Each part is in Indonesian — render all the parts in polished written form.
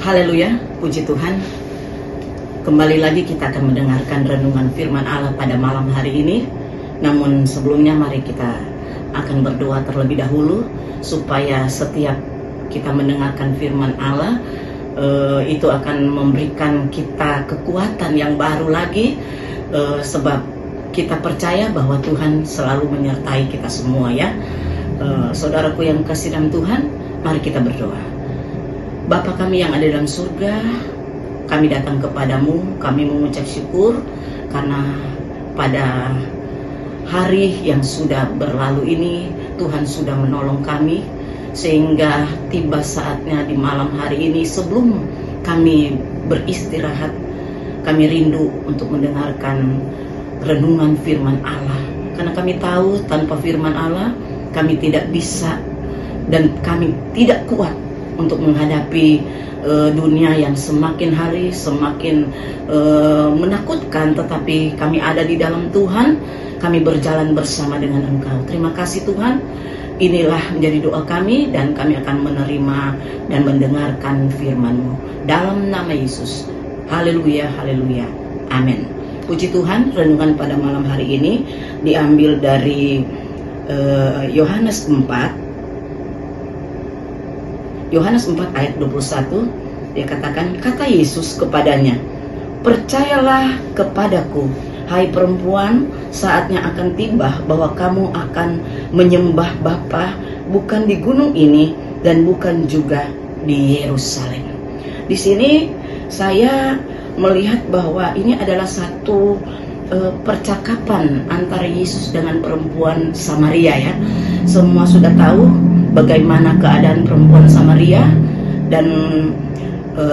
Haleluya, puji Tuhan. Kembali lagi kita akan mendengarkan renungan firman Allah pada malam hari ini. Namun sebelumnya mari kita akan berdoa terlebih dahulu, supaya setiap kita mendengarkan firman Allah, itu akan memberikan kita kekuatan yang baru lagi, sebab kita percaya bahwa Tuhan selalu menyertai kita semua, ya. Saudaraku yang kasih dalam Tuhan, mari kita berdoa. Bapa kami yang ada dalam surga, kami datang kepadamu, kami mengucap syukur karena pada hari yang sudah berlalu ini Tuhan sudah menolong kami, sehingga tiba saatnya di malam hari ini sebelum kami beristirahat, kami rindu untuk mendengarkan renungan firman Allah, karena kami tahu tanpa firman Allah kami tidak bisa dan kami tidak kuat untuk menghadapi dunia yang semakin hari semakin menakutkan. Tetapi kami ada di dalam Tuhan, kami berjalan bersama dengan Engkau. Terima kasih Tuhan. Inilah menjadi doa kami, dan kami akan menerima dan mendengarkan firman-Mu dalam nama Yesus. Haleluya, haleluya, amin. Puji Tuhan. Renungan pada malam hari ini diambil dari Yohanes 4 ayat 21. Dia katakan, kata Yesus kepadanya, percayalah kepadaku, hai perempuan, saatnya akan tiba bahwa kamu akan menyembah Bapa bukan di gunung ini dan bukan juga di Yerusalem. Di sini saya melihat bahwa ini adalah satu percakapan antara Yesus dengan perempuan Samaria, ya. Semua sudah tahu bagaimana keadaan perempuan Samaria, dan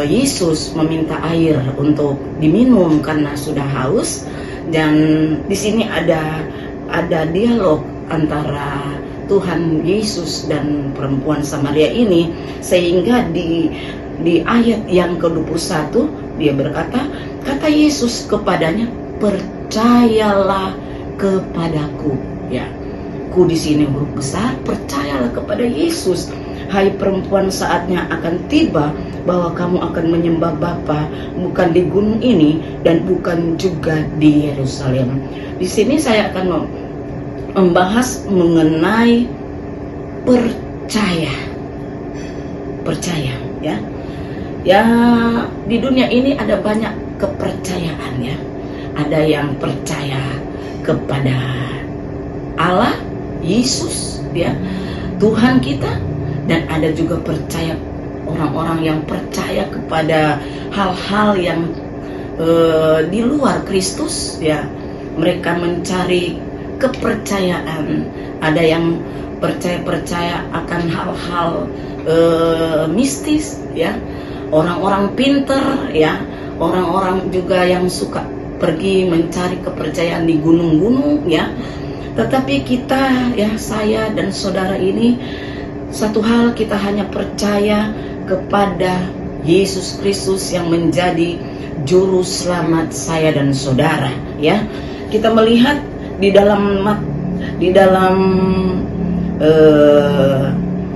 Yesus meminta air untuk diminum karena sudah haus. Dan di sini ada dialog antara Tuhan Yesus dan perempuan Samaria ini, sehingga di ayat yang ke-21 dia berkata, kata Yesus kepadanya, percayalah kepadaku, ya. Ku di sini huruf besar, percayalah kepada Yesus. Hai perempuan, saatnya akan tiba bahwa kamu akan menyembah Bapa bukan di gunung ini dan bukan juga di Yerusalem. Di sini saya akan membahas mengenai percaya. Percaya, ya. Ya, di dunia ini ada banyak kepercayaan, ya. Ada yang percaya kepada Allah, Yesus, ya, Tuhan kita, dan ada juga percaya orang-orang yang percaya kepada hal-hal yang di luar Kristus, ya. Mereka mencari kepercayaan. Ada yang percaya akan hal-hal mistis, ya. Orang-orang pinter, ya. Orang-orang juga yang suka pergi mencari kepercayaan di gunung-gunung, ya. Tetapi kita, ya, saya dan saudara ini, satu hal, kita hanya percaya kepada Yesus Kristus yang menjadi juru selamat saya dan saudara, ya. Kita melihat di dalam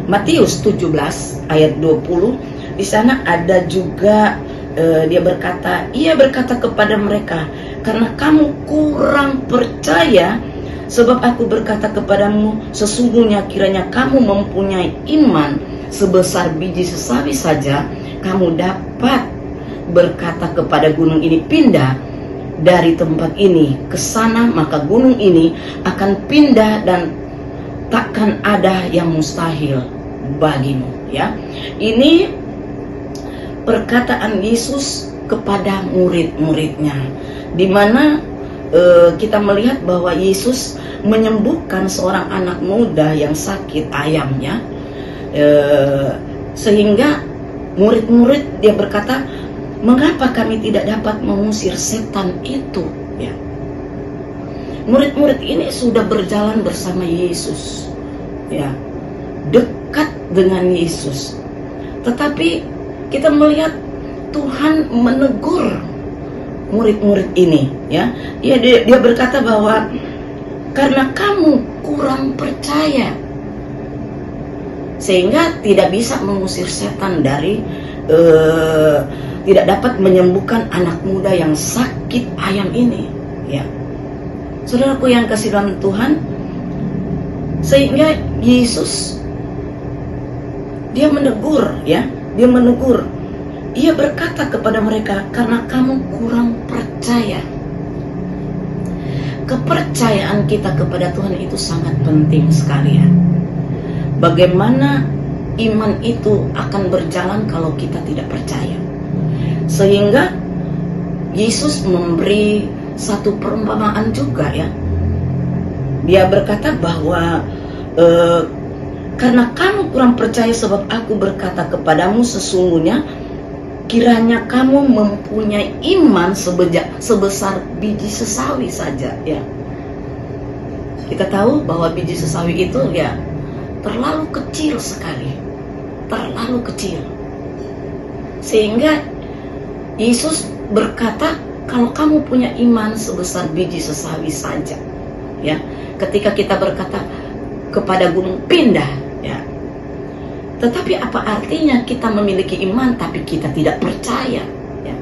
Matius 17 ayat 20, di sana ada juga ia berkata kepada mereka, karena kamu kurang percaya, sebab aku berkata kepadamu, sesungguhnya kiranya kamu mempunyai iman sebesar biji sesawi saja, kamu dapat berkata kepada gunung ini, pindah dari tempat ini ke sana, maka gunung ini akan pindah dan takkan ada yang mustahil bagimu, ya. Ini perkataan Yesus kepada murid-muridnya, di mana kita melihat bahwa Yesus menyembuhkan seorang anak muda yang sakit ayamnya, sehingga murid-murid dia berkata, mengapa kami tidak dapat mengusir setan itu, ya. Murid-murid ini sudah berjalan bersama Yesus, ya, dekat dengan Yesus, tetapi kita melihat Tuhan menegur murid-murid ini, ya. Dia berkata bahwa karena kamu kurang percaya, sehingga tidak bisa mengusir setan dari tidak dapat menyembuhkan anak muda yang sakit ayam ini, ya. Saudaraku yang kasih dalam Tuhan, sehingga Yesus dia menegur, ya, dia menegur. Ia berkata kepada mereka, karena kamu kurang percaya. Kepercayaan kita kepada Tuhan itu sangat penting sekali, ya. Bagaimana iman itu akan berjalan kalau kita tidak percaya? Sehingga Yesus memberi satu perumpamaan juga, ya. Dia berkata bahwa karena kamu kurang percaya, sebab aku berkata kepadamu, sesungguhnya kiranya kamu mempunyai iman sebesar biji sesawi saja, ya. Kita tahu bahwa biji sesawi itu, ya, terlalu kecil sekali, terlalu kecil. Sehingga Yesus berkata, kalau kamu punya iman sebesar biji sesawi saja, ya, ketika kita berkata kepada gunung pindah, ya. Tetapi apa artinya kita memiliki iman tapi kita tidak percaya, ya?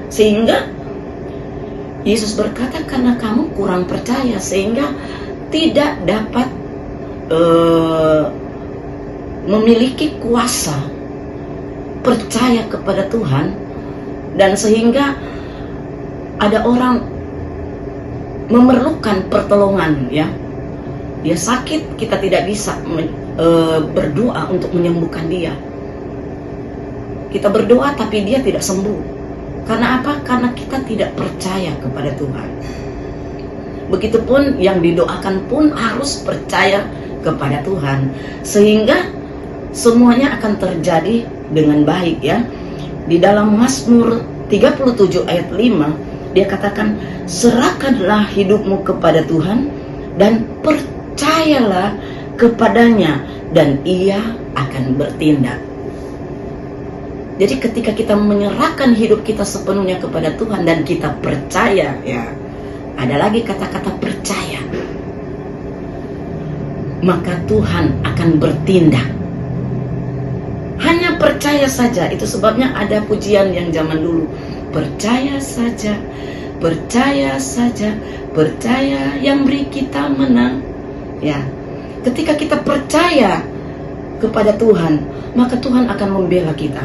Sehingga Yesus berkata, karena kamu kurang percaya, sehingga tidak dapat memiliki kuasa percaya kepada Tuhan, dan sehingga ada orang memerlukan pertolongan, ya. Dia sakit, kita tidak bisa berdoa untuk menyembuhkan dia. Kita berdoa tapi dia tidak sembuh. Karena apa? Karena kita tidak percaya kepada Tuhan. Begitupun yang didoakan pun harus percaya kepada Tuhan, sehingga semuanya akan terjadi dengan baik, ya. Di dalam Mazmur 37 ayat 5 dia katakan, serahkanlah hidupmu kepada Tuhan dan percayalah kepadanya, dan ia akan bertindak. Jadi ketika kita menyerahkan hidup kita sepenuhnya kepada Tuhan dan kita percaya, ya, ada lagi kata-kata percaya, maka Tuhan akan bertindak. Hanya percaya saja. Itu sebabnya ada pujian yang zaman dulu, percaya saja, percaya saja, percaya yang beri kita menang, ya. Ketika kita percaya kepada Tuhan, maka Tuhan akan membela kita.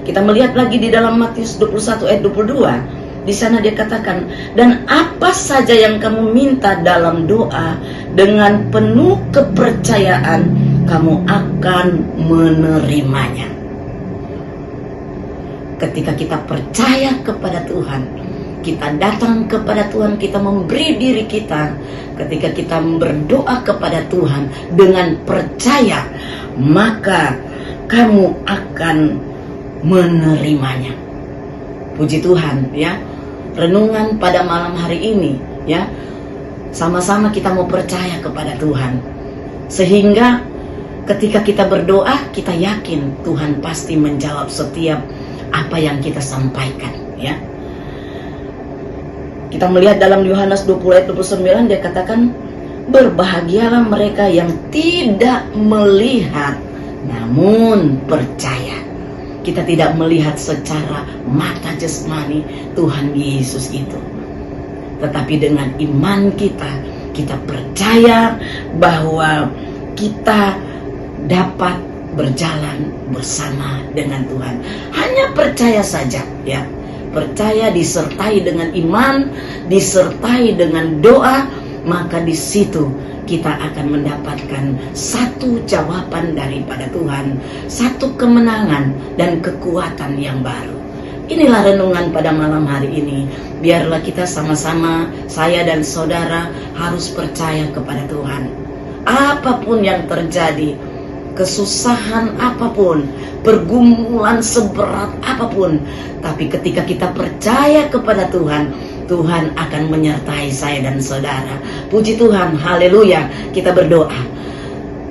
Kita melihat lagi di dalam Matius 21 ayat 22. Di sana dia katakan, dan apa saja yang kamu minta dalam doa, dengan penuh kepercayaan kamu akan menerimanya. Ketika kita percaya kepada Tuhan, kita datang kepada Tuhan, kita memberi diri kita, ketika kita berdoa kepada Tuhan dengan percaya, maka kamu akan menerimanya. Puji Tuhan, ya. Renungan pada malam hari ini, ya, sama-sama kita mau percaya kepada Tuhan, sehingga ketika kita berdoa, kita yakin Tuhan pasti menjawab setiap apa yang kita sampaikan, ya. Kita melihat dalam Yohanes 20 ayat 29 dia katakan, berbahagialah mereka yang tidak melihat namun percaya. Kita tidak melihat secara mata jasmani Tuhan Yesus itu, tetapi dengan iman kita, kita percaya bahwa kita dapat berjalan bersama dengan Tuhan. Hanya percaya saja, ya. Percaya disertai dengan iman, disertai dengan doa, maka di situ kita akan mendapatkan satu jawaban daripada Tuhan, satu kemenangan dan kekuatan yang baru. Inilah renungan pada malam hari ini. Biarlah kita sama-sama, saya dan saudara, harus percaya kepada Tuhan. Apapun yang terjadi, kesusahan apapun, pergumulan seberat apapun, tapi ketika kita percaya kepada Tuhan, Tuhan akan menyertai saya dan saudara. Puji Tuhan, haleluya. Kita berdoa.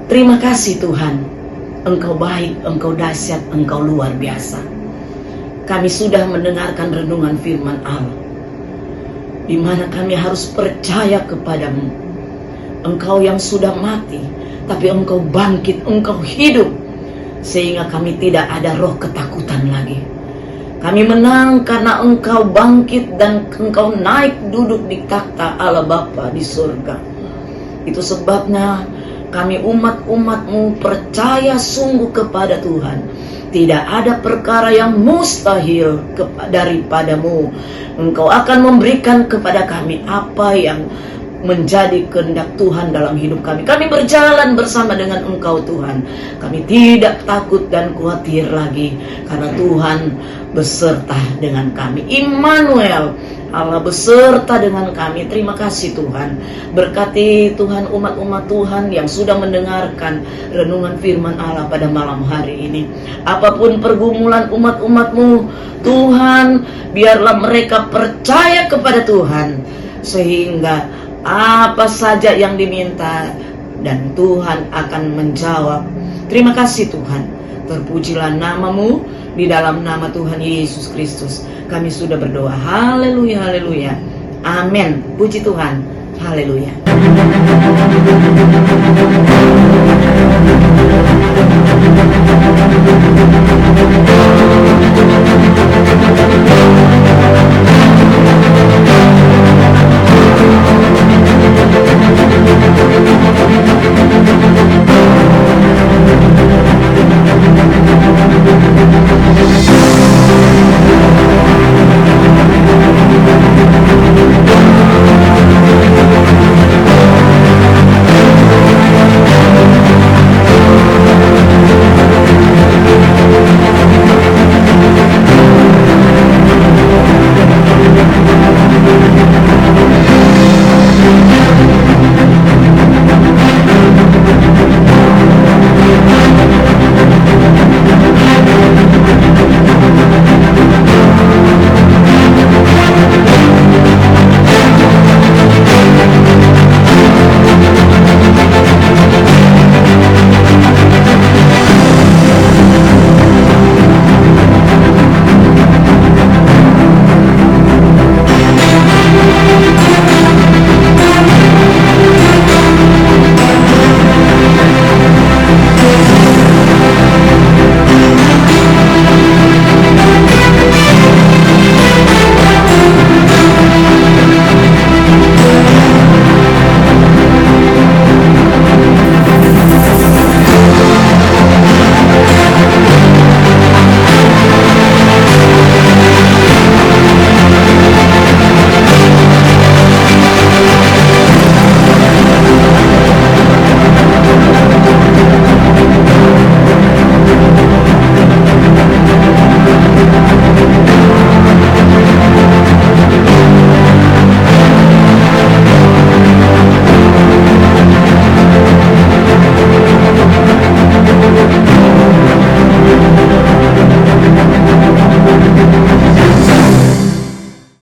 Terima kasih Tuhan, Engkau baik, Engkau dahsyat, Engkau luar biasa. Kami sudah mendengarkan renungan firman Allah, di mana kami harus percaya kepadamu. Engkau yang sudah mati, tapi Engkau bangkit, Engkau hidup, sehingga kami tidak ada roh ketakutan lagi. Kami menang karena Engkau bangkit dan Engkau naik duduk di takhta Allah Bapa di surga. Itu sebabnya kami umat-umat-Mu percaya sungguh kepada Tuhan. Tidak ada perkara yang mustahil daripada-Mu. Engkau akan memberikan kepada kami apa yang menjadi kehendak Tuhan dalam hidup kami. Kami berjalan bersama dengan Engkau Tuhan. Kami tidak takut dan khawatir lagi, karena Tuhan beserta dengan kami. Immanuel, Allah beserta dengan kami. Terima kasih Tuhan. Berkati Tuhan umat-umat Tuhan yang sudah mendengarkan renungan firman Allah pada malam hari ini. Apapun pergumulan umat-umat-Mu, Tuhan, biarlah mereka percaya kepada Tuhan, sehingga apa saja yang diminta dan Tuhan akan menjawab. Terima kasih Tuhan. Terpujilah nama-Mu. Di dalam nama Tuhan Yesus Kristus kami sudah berdoa. Haleluya, haleluya. Amin. Puji Tuhan. Haleluya.